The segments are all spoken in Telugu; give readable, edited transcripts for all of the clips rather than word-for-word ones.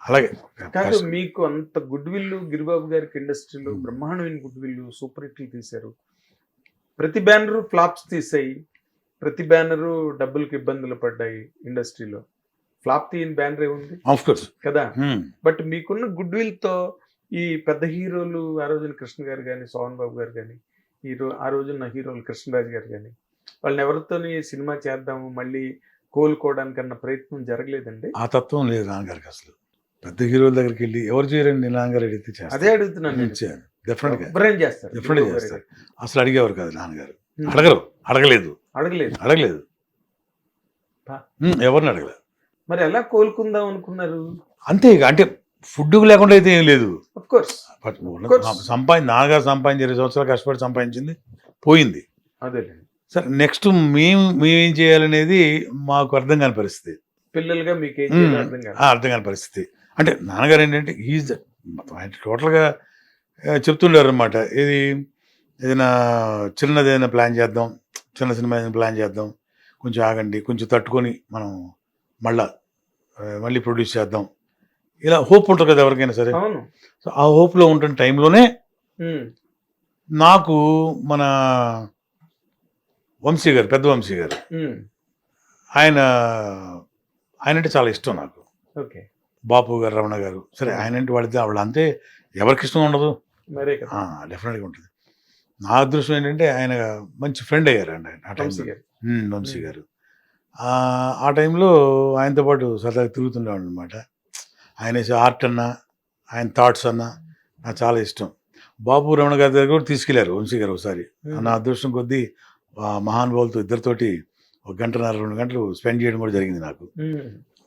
అలాగే కాదు, మీకు అంత గుడ్ విల్ గిరిబాబు గారికి ఇండస్ట్రీలో బ్రహ్మాండమైన గుడ్ విల్, సూపర్ హిట్లు తీశారు. ప్రతి బ్యానరు ఫ్లాప్స్ తీసాయి, ప్రతి బ్యానరు డబ్బులకు ఇబ్బందులు పడ్డాయి ఇండస్ట్రీలో. ఫ్లాప్ తీయని బ్యానర్ ఏముంది ఆఫ్ కోర్స్ కదా. బట్ మీకున్న గుడ్ విల్ తో ఈ పెద్ద హీరోలు, ఆ రోజున కృష్ణ గారు కానీ, సోహన్ బాబు గారు కానీ, ఆ రోజున హీరోలు కృష్ణరాజు గారు కానీ, వాళ్ళని ఎవరితోని సినిమా చేద్దాము మళ్ళీ కోలుకోవడానికన్న ప్రయత్నం జరగలేదండి? ఆ తత్వం లేదు నాన్నగారికి. అసలు పెద్ద హీరోల దగ్గరికి వెళ్ళి ఎవరు చేయరండి, నాన్నగారు అడిగితే అదే చేస్తారు. అడుగుతున్నాను. డెఫినెట్ గా ఎవరైనా చేస్తారు, డెఫినెట్ చేస్తారు. అసలు అడిగేవారు కాదు నాన్నగారు. అడగరు, అడగలేదు అడగలేదు. అడగలేదు, ఎవరిని అడగలేదు. మరి ఎలా కోలుకుందాం అనుకున్నారు? అంతే ఇక, అంటే ఫుడ్ లేకుండా అయితే ఏం లేదు. ఆఫ్ కోర్స్ నాన్నగారు సంపాదించి 20 సంవత్సరాలు కష్టపడి సంపాదించింది పోయింది. అదే సరే, నెక్స్ట్ మేమేం చేయాలనేది మాకు అర్థం కాని పరిస్థితి. పిల్లలుగా మీకు అర్థం కాని పరిస్థితి. అంటే నాన్నగారు ఏంటంటే ఈజ్ ఆయన టోటల్గా చెప్తుండారు అనమాట. ఏదైనా చిన్నదైనా ప్లాన్ చేద్దాం, చిన్న సినిమా ఏదైనా ప్లాన్ చేద్దాం, కొంచెం ఆగండి, కొంచెం తట్టుకొని మనం మళ్ళీ ప్రొడ్యూస్ చేద్దాం, ఇలా హోప్ ఉంటుంది కదా ఎవరికైనా సరే. సో ఆ హోప్లో ఉంటున్న టైంలోనే నాకు మన వంశీ గారు, పెద్ద వంశీ గారు, ఆయన అంటే చాలా ఇష్టం నాకు. బాపు గారు, రమణ గారు, సరే ఆయన అంటే వాళ్ళంతే ఎవరికి ఇష్టం ఉండదు, డెఫినెట్గా ఉంటుంది. నా అదృష్టం ఏంటంటే ఆయన మంచి ఫ్రెండ్ అయ్యారండి ఆ టైంలో, వంశీ గారు. ఆ టైంలో ఆయనతో పాటు సరదాగా తిరుగుతుండేవాడు అనమాట. ఆయన వేసే ఆర్ట్ అన్నా, ఆయన థాట్స్ అన్నా నాకు చాలా ఇష్టం. బాపు రమణ గారి దగ్గర కూడా తీసుకెళ్లారు వంశీ గారు ఒకసారి. నా అదృష్టం కొద్దీ మహానుభావులతో ఇద్దరితోటి 1 గంటన్నర 2 గంటలు స్పెండ్ చేయడం కూడా జరిగింది నాకు.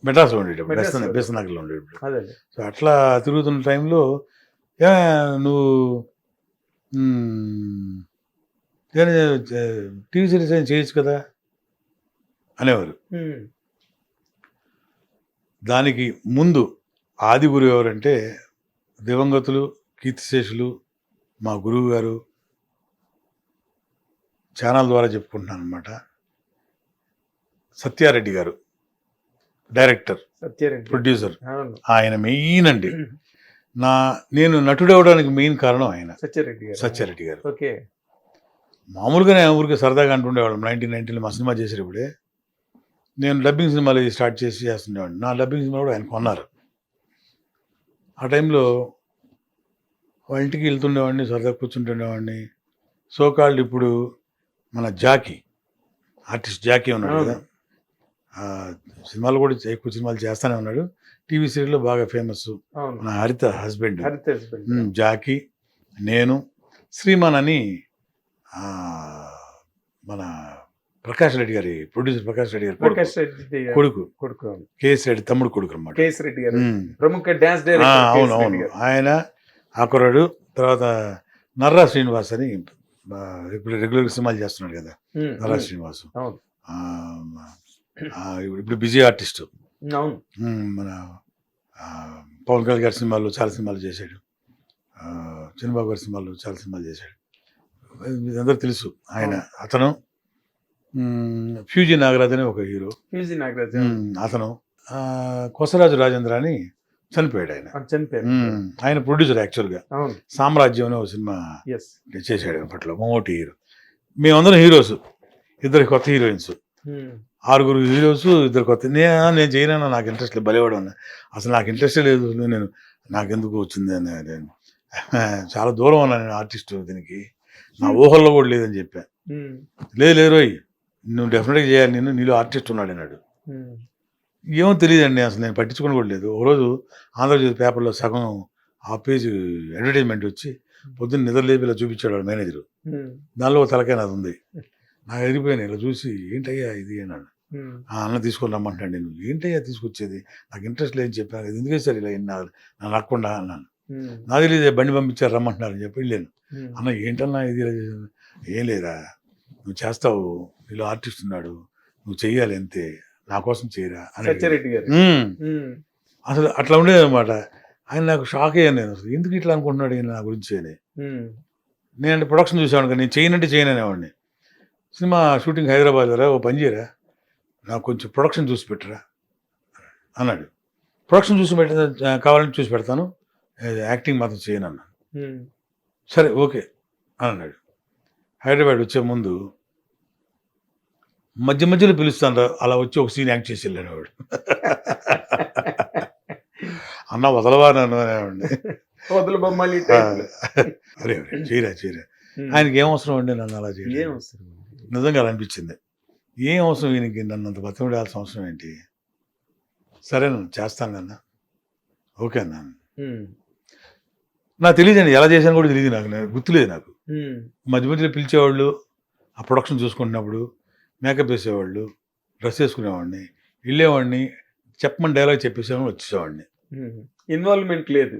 మెడ్రాస్లో ఉండేటప్పుడు, బెస్తనగర్లో ఉండేటప్పుడు. సో అట్లా తిరుగుతున్న టైంలో నువ్వు టీవీ సిరీస్ ఏం చేయొచ్చు కదా అనేవారు. దానికి ముందు ఆది గురువు ఎవరంటే దివంగతులు, కీర్తిశేషులు, మా గురువు గారు, ఛానల్ ద్వారా చెప్పుకుంటున్నాను అనమాట, సత్యారెడ్డి గారు, డైరెక్టర్, ప్రొడ్యూసర్. ఆయన మెయిన్ అండి. నేను నటుడు అవడానికి మెయిన్ కారణం ఆయన, సత్యారెడ్డి గారు. మామూలుగానే ఊరికి సరదాగా అంటుండేవాళ్ళం. 1990లో మా సినిమా చేసేటప్పుడే నేను డబ్బింగ్ సినిమాలు స్టార్ట్ చేస్తుండేవాడిని. నా డబ్బింగ్ సినిమా కూడా ఆయన కొన్నారు. ఆ టైంలో వాళ్ళ ఇంటికి వెళ్తుండేవాడిని, సరదా కూర్చుంటుండేవాడిని. సోకాల్డ్ ఇప్పుడు మన జాకీ, ఆర్టిస్ట్ జాకీ ఉన్నాడు కదా, సినిమాలు కూడా ఎక్కువ సినిమాలు చేస్తూనే ఉన్నాడు. టీవీ సీరియల్లో బాగా ఫేమస్. నా హరిత హస్బెండ్ జాకీ, నేను, శ్రీమాన్ అని మన ప్రకాష్ రెడ్డి గారి ప్రొడ్యూసర్, ప్రకాష్ రెడ్డి గారి కొడుకు, కేఎస్ రెడ్డి తమ్ముడు కొడుకు అనమాట. అవును, ఆయన ఆకురాడు. తర్వాత నర్రా శ్రీనివాస్ అని ఇప్పుడు రెగ్యులర్ సినిమాలు చేస్తున్నాడు కదా, నర్రా శ్రీనివాస్ ఇప్పుడు బిజీ ఆర్టిస్ట్. మన పవన్ కళ్యాణ్ గారి సినిమాలు చాలా సినిమాలు చేశాడు, చిన్నబాబు గారి సినిమాలు చాలా సినిమాలు చేశాడు, అందరూ తెలుసు ఆయన. అతను ఫ్యూజీ నాగరాజ్ అని ఒక హీరో, అతను కొసరాజు రాజేంద్ర అని చనిపోయాడు. ఆయన ప్రొడ్యూసర్. యాక్చువల్గా సామ్రాజ్యం అనే ఒక సినిమా చేశాడు అప్పట్లో, మమ్మూటి హీరో. మేమందరం హీరోస్, 2 కొత్త హీరోయిన్స్, 6 హీరోస్, 2 కొత్త. నేను చేయను, నాకు ఇంట్రెస్ట్ లేదు, బలివాడు అన్న. అసలు నాకు ఇంట్రెస్టే లేదు, నాకెందుకు వచ్చింది అని. చాలా దూరం ఉన్నా నేను ఆర్టిస్ట్, దీనికి నా ఊహల్లో కూడా లేదని చెప్పా. లేదు రోయ్, నువ్వు డెఫినెట్గా చేయాలి, నీలో ఆర్టిస్ట్ ఉన్నాడు అన్నాడు. ఏమో తెలియదండి, అసలు నేను పట్టించుకుని కూడా లేదు. ఒకరోజు ఆంధ్రజ్యోతి పేపర్లో సగం ఆ పేజ్ అడ్వర్టైజ్మెంట్ వచ్చి పొద్దున్న నిద్రలేపి ఇలా చూపించాడు వాడు మేనేజరు. దానిలో తలకాయ నాది ఉంది. నాకు ఎదిరిపోయాను. ఇలా చూసి ఏంటయ్యా ఇది అన్నాడు. అన్న తీసుకొని రమ్మంటాడు. నేను ఏంటయ్యా తీసుకొచ్చేది, నాకు ఇంట్రెస్ట్ లేదని చెప్పాను, ఎందుకే సార్ ఇలా నా నక్కకుండా అన్నాను. నాకు తెలియదు, బండి పంపించారు రమ్మంటున్నారు అని చెప్పి వెళ్ళాను. అన్న ఏంటన్నా ఇది, ఏం లేదా, నువ్వు చేస్తావు, నీలో ఆర్టిస్ట్ ఉన్నాడు, నువ్వు చెయ్యాలి అంతే, నా కోసం చేయరా అని. అసలు అట్లా ఉండేది అనమాట. ఆయన నాకు షాక్ అయ్యాను. నేను అసలు ఎందుకు ఇట్లా అనుకుంటున్నాడు ఈయన నా గురించి అని. నేనంటే ప్రొడక్షన్ చూసాను కదా, నేను చేయనంటే చేయననేవాడిని. సినిమా షూటింగ్ హైదరాబాద్ రా, ఓ పని చేయరా, నాకు కొంచెం ప్రొడక్షన్ చూసి పెట్టరా అన్నాడు. ప్రొడక్షన్ చూసి కావాలంటే చూసి పెడతాను, యాక్టింగ్ మాత్రం చేయను అన్నాను. సరే ఓకే అని అన్నాడు. హైదరాబాద్ వచ్చే ముందు మధ్య మధ్యలో పిలుస్తాను, అలా వచ్చి ఒక సీన్ యాక్ట్ చేసి వెళ్ళాను వాడు. అన్న వదలవా నన్ను అనేవాడిని. వదలు బొమ్మలు అరే చేయరా చేయరా, ఆయనకి ఏం అవసరం అండి నన్ను అలా చేయడం, నిజంగా అలా అనిపించింది. ఏం అవసరం ఈయనకి నన్ను అంత బతిమలాడాల్సిన అవసరం ఏంటి, సరే నన్ను చేస్తాను అన్న, ఓకే అన్నాను. నాకు తెలియదండి, ఎలా చేశాను కూడా తెలియదు, నాకు గుర్తులేదు. నాకు మధ్య మధ్యలో పిలిచేవాళ్ళు, ఆ ప్రొడక్షన్ చూసుకుంటున్నప్పుడు మేకప్ వేసేవాళ్ళు, డ్రెస్ వేసుకునేవాడిని, వెళ్ళేవాడిని, చెప్పమని డైలాగ్ చెప్పేసేవాడిని, వచ్చేసేవాడిని. ఇన్వాల్వ్మెంట్ లేదు,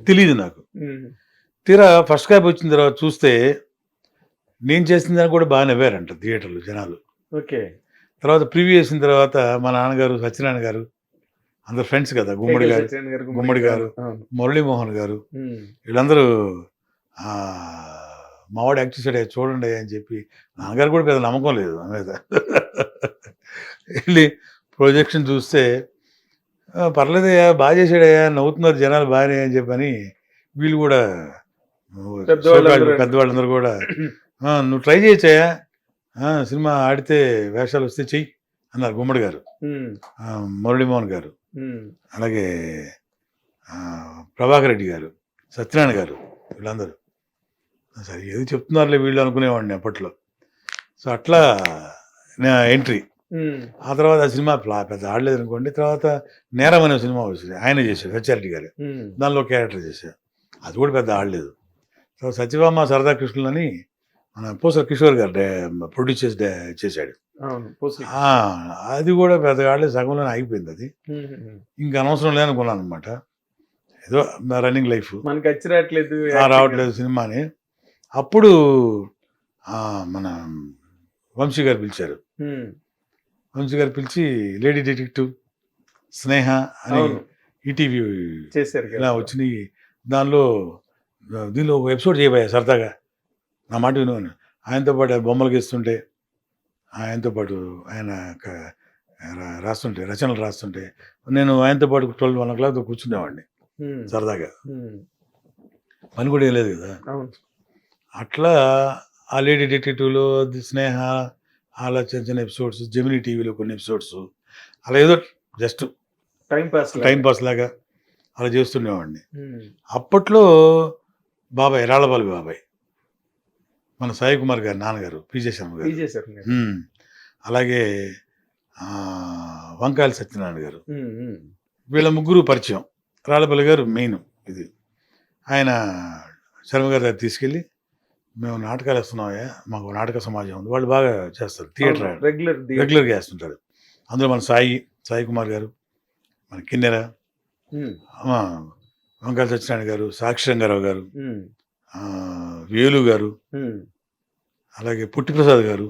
తెలియదు నాకు. తీరా ఫస్ట్ క్యాప్ వచ్చిన తర్వాత చూస్తే నేను చేసిన దానికి కూడా బాగా నవ్వారంట థియేటర్లు జనాలు. ఓకే. తర్వాత ప్రివ్యూ వేసిన తర్వాత మా నాన్నగారు, సత్యనారాయణ గారు, అందరు ఫ్రెండ్స్ కదా, గుమ్మడి గారు, మురళీమోహన్ గారు, వీళ్ళందరూ మావాడు యాక్ట్ చేశాడు చూడండి అని చెప్పి, నాన్నగారు కూడా పెద్ద నమ్మకం లేదు నా మీద. వెళ్ళి ప్రొజెక్షన్ చూస్తే పర్లేదయ్యా, బాగా చేశాడయ్యా, నవ్వుతున్నారు జనాలు బాగానే అని చెప్పని వీళ్ళు కూడా పెద్దవాళ్ళందరూ కూడా నువ్వు ట్రై చేయొచ్చాయా, సినిమా ఆడితే వేషాలు వస్తే చెయ్యి అన్నారు గుమ్మడి గారు, మురళీమోహన్ గారు, అలాగే ప్రభాకర్ రెడ్డి గారు, సత్యనారాయణ గారు, వీళ్ళందరూ. సరే ఏది చెప్తున్నారులే వీళ్ళు అనుకునేవాడిని అప్పట్లో. సో అట్లా నా ఎంట్రీ. ఆ తర్వాత ఆ సినిమా పెద్ద ఆడలేదు అనుకోండి. తర్వాత నేరం అనే సినిమా వచ్చింది, ఆయన చేశాడు, సత్యారెడ్డి గారు, దానిలో క్యారెక్టర్ చేశాడు, అది కూడా పెద్ద ఆడలేదు. తర్వాత సత్యభామ సరదా కృష్ణులు అని మన పూసల కిషోర్ గారు ప్రొడ్యూస్ చేశాడు, అది కూడా పెద్ద ఆడలేదు, సగంలోనే ఆగిపోయింది. అది ఇంకా అనవసరం లేదనుకున్నాను అనమాట, ఏదో రన్నింగ్ లైఫ్ రావట్లేదు సినిమాని. అప్పుడు మన వంశీ గారు పిలిచారు, వంశీ గారు పిలిచి లేడీ డిటెక్టివ్, స్నేహ అని ఈటీవీ చేశారు ఇలా వచ్చినాయి, దీనిలో ఒక ఎపిసోడ్ చేయబోయా సరదాగా, నా మాట విను. ఆయనతో పాటు బొమ్మలు గీస్తుంటే, ఆయనతో పాటు ఆయన రాస్తుంటే, రచనలు రాస్తుంటే నేను ఆయనతో పాటు 12-1 o'clock కూర్చునేవాడిని సరదాగా, పని కూడా వేయలేదు కదా. అట్లా ఆ లేడీ డిటెక్టివ్లో, స్నేహ, అలా చిన్న చిన్న ఎపిసోడ్స్, జెమినీ టీవీలో కొన్ని ఎపిసోడ్స్, అలా ఏదో జస్ట్ టైం పాస్ లాగా అలా చేస్తుండేవాడిని. అప్పట్లో బాబాయ్, రాళ్ళబాలి బాబాయ్, మన సాయి కుమార్ గారు నాన్నగారు, పిజే శర్మ గారు, అలాగే వంకాయల సత్యనారాయణ గారు, వీళ్ళ ముగ్గురు పరిచయం. రాళ్ళబాలి గారు మెయిన్. ఇది ఆయన శర్మ గారి దగ్గర తీసుకెళ్ళి, మేము నాటకాలు వేస్తున్నామయ్యా, మాకు నాటక సమాజం ఉంది, వాళ్ళు బాగా చేస్తారు, థియేటర్ రెగ్యులర్గా వేస్తుంటారు. అందులో మన సాయి కుమార్ గారు, మన కిన్నెర, వంకాయల సత్యనారాయణ గారు, సాక్షి రంగారావు గారు, వేలు గారు, అలాగే పుట్టిప్రసాద్ గారు,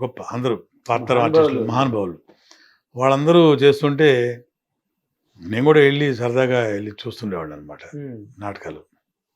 గొప్ప అందరూ పాత్ర ఆర్టిస్టులు, మహానుభావులు, వాళ్ళందరూ చేస్తుంటే నేను కూడా వెళ్ళి సరదాగా వెళ్ళి చూస్తుండేవాళ్ళు అనమాట నాటకాలు.